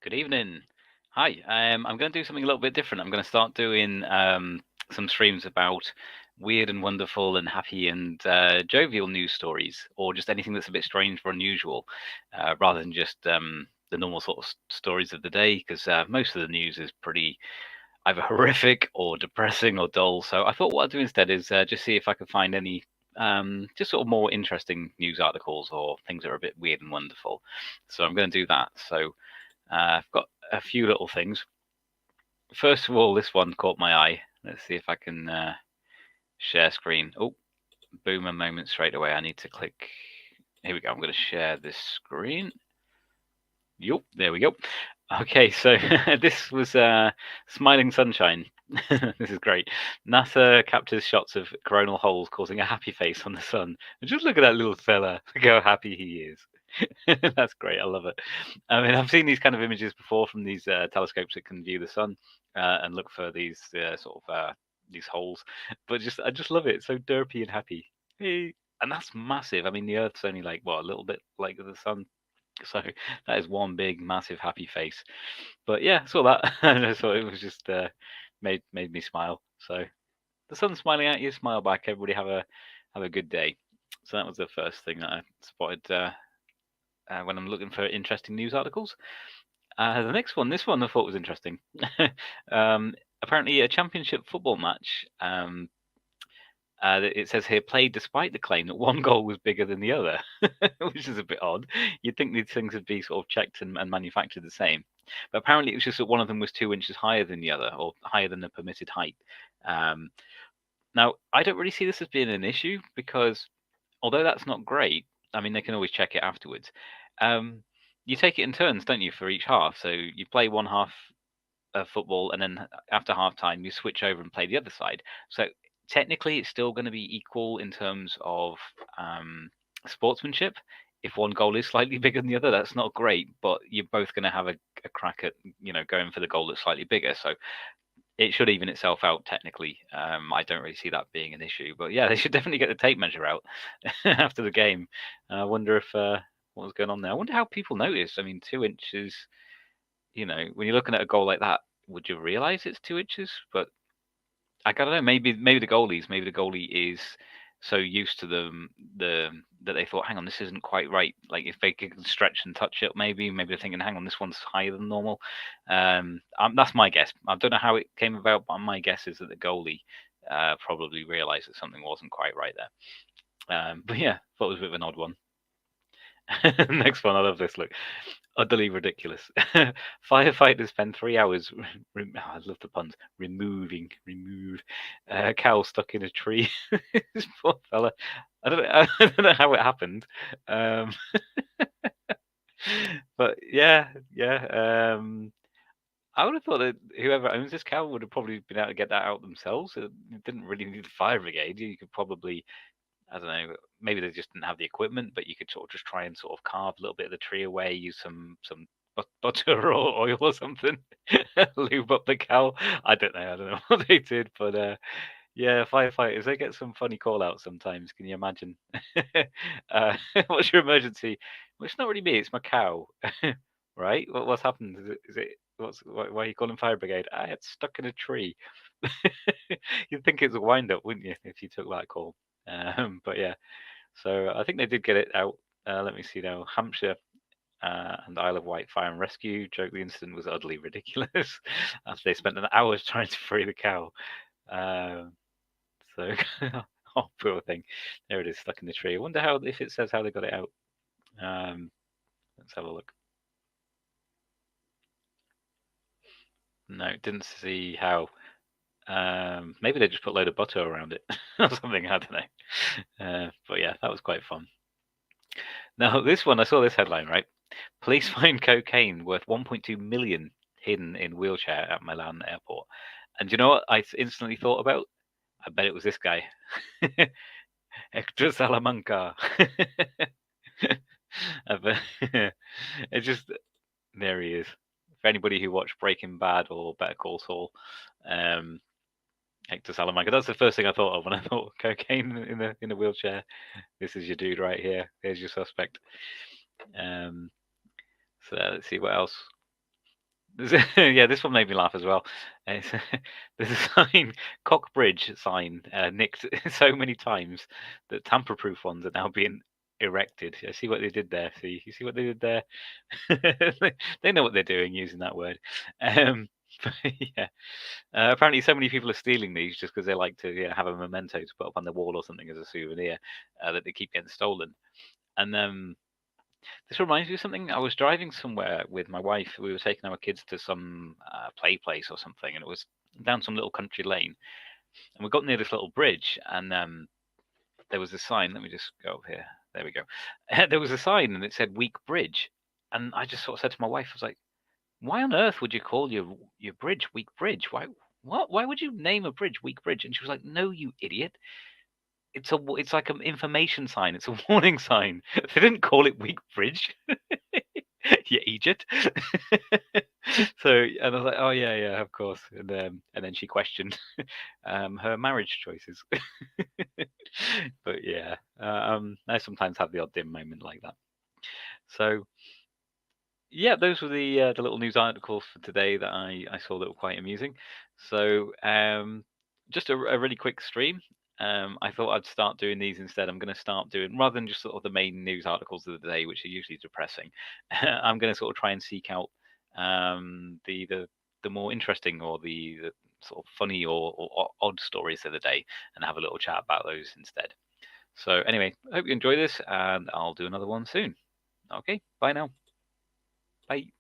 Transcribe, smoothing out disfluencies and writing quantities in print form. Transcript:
Good evening. Hi. I'm going to do something a little bit different. I'm going to start doing some streams about weird and wonderful and happy and jovial news stories, or just anything that's a bit strange or unusual, rather than just the normal sort of stories of the day. Because most of the news is pretty either horrific or depressing or dull. So I thought what I'd do instead is just see if I could find any just sort of more interesting news articles or things that are a bit weird and wonderful. So I'm going to do that. So. I've got a few little things. First of all, this one caught my eye. Let's see if I can share screen. Oh, boom, a moment straight away. I need to click. Here we go. I'm going to share this screen. Yup, there we go. Okay, so this was Smiling Sunshine. This is great. NASA captures shots of coronal holes causing a happy face on the sun. And just look at that little fella. Look how happy he is. That's great. I love it. I mean, I've seen these kind of images before from these telescopes that can view the sun and look for these sort of these holes. But I just love it. It's so derpy and happy. Hey. And that's massive. I mean, the Earth's only like what a little bit like the sun, so that is one big, massive, happy face. But yeah, saw that. And I thought it was just made me smile. So the sun's smiling at you, smile back. Everybody have a good day. So that was the first thing that I spotted when I'm looking for interesting news articles. The next one, this one I thought was interesting. Apparently, a championship football match. It says here, played despite the claim that one goal was bigger than the other, which is a bit odd. You'd think these things would be sort of checked and manufactured the same. But apparently it was just that one of them was 2 inches higher than the other, or higher than the permitted height. Um, Now, I don't really see this as being an issue because although that's not great, I mean, they can always check it afterwards. Um, you take it in turns, don't you, for each half? So you play one half football, and then after half time, you switch over and play the other side. So technically, it's still going to be equal in terms of sportsmanship. If one goal is slightly bigger than the other, that's not great, but you're both going to have a crack at going for the goal that's slightly bigger. So it should even itself out technically. I don't really see that being an issue, but yeah, they should definitely get the tape measure out after the game. I wonder if what was going on there. I wonder how people notice. I mean, 2 inches. When you're looking at a goal like that, would you realize it's 2 inches? But I don't know. Maybe the goalie is so used to the that they thought, hang on, this isn't quite right. Like if they can stretch and touch it, maybe they're thinking, hang on, this one's higher than normal. That's my guess. I don't know how it came about, but my guess is that the goalie probably realized that something wasn't quite right there. But yeah, thought it was a bit of an odd one. Next one, I love this. Look, utterly ridiculous. Firefighters spend 3 hours. I love the puns. Remove a cow stuck in a tree. This poor fella. I don't know. I don't know how it happened. Um, but yeah. I would have thought that whoever owns this cow would have probably been able to get that out themselves. It didn't really need the fire brigade. You could probably, I don't know, maybe they just didn't have the equipment, but you could sort of just try and sort of carve a little bit of the tree away, use some butter or oil or something, lube up the cow. I don't know what they did, but yeah, firefighters, they get some funny call outs sometimes. Can you imagine? What's your emergency? Well, it's not really me, it's my cow. Right? What's happened? Why are you calling fire brigade? It's stuck in a tree. You'd think it's a wind up, wouldn't you, if you took that call? But yeah, so I think they did get it out. Let me see now. Hampshire and Isle of Wight Fire and Rescue joke the incident was utterly ridiculous after they spent an hour trying to free the cow. So, oh, poor thing. There it is, stuck in the tree. I wonder if it says how they got it out. Let's have a look. No, didn't see how. Maybe they just put a load of butter around it or something. I don't know. But yeah, that was quite fun. Now, this one, I saw this headline, right? Police find cocaine worth 1.2 million hidden in wheelchair at Milan airport. And you know what I instantly thought about? I bet it was this guy. Hector Salamanca. It just, there he is. For anybody who watched Breaking Bad or Better Call Saul, Hector Salamanca. That's the first thing I thought of when I thought cocaine in a wheelchair. This is your dude right here. There's your suspect. So let's see what else. Yeah, this one made me laugh as well. It's, there's a sign, Cockbridge sign, nicked so many times that tamper-proof ones are now being erected. I see what they did there. See, you see what they did there? They know what they're doing using that word. But yeah, apparently so many people are stealing these just because they like to, have a memento to put up on the wall or something as a souvenir, that they keep getting stolen. And this reminds me of something. I was driving somewhere with my wife. We were taking our kids to some play place or something, and it was down some little country lane. And we got near this little bridge, and there was a sign. Let me just go up here. There we go. There was a sign, and it said "Weak Bridge." And I just sort of said to my wife, I was like, "Why on earth would you call your bridge Weak Bridge? Why? What? Why would you name a bridge Weak Bridge?" And she was like, "No, you idiot. It's like an information sign. It's a warning sign. They didn't call it Weak Bridge." You Egypt. So, and I was like, oh yeah, yeah, of course. And then she questioned her marriage choices. But yeah, I sometimes have the odd dim moment like that. So yeah, those were the little news articles for today that I saw that were quite amusing. So just a really quick stream. I thought I'd start doing these instead. I'm going to start doing, rather than just sort of the main news articles of the day, which are usually depressing. I'm going to sort of try and seek out the more interesting or the sort of funny or odd stories of the day and have a little chat about those instead. So anyway, I hope you enjoy this, and I'll do another one soon. Okay, bye now. Bye.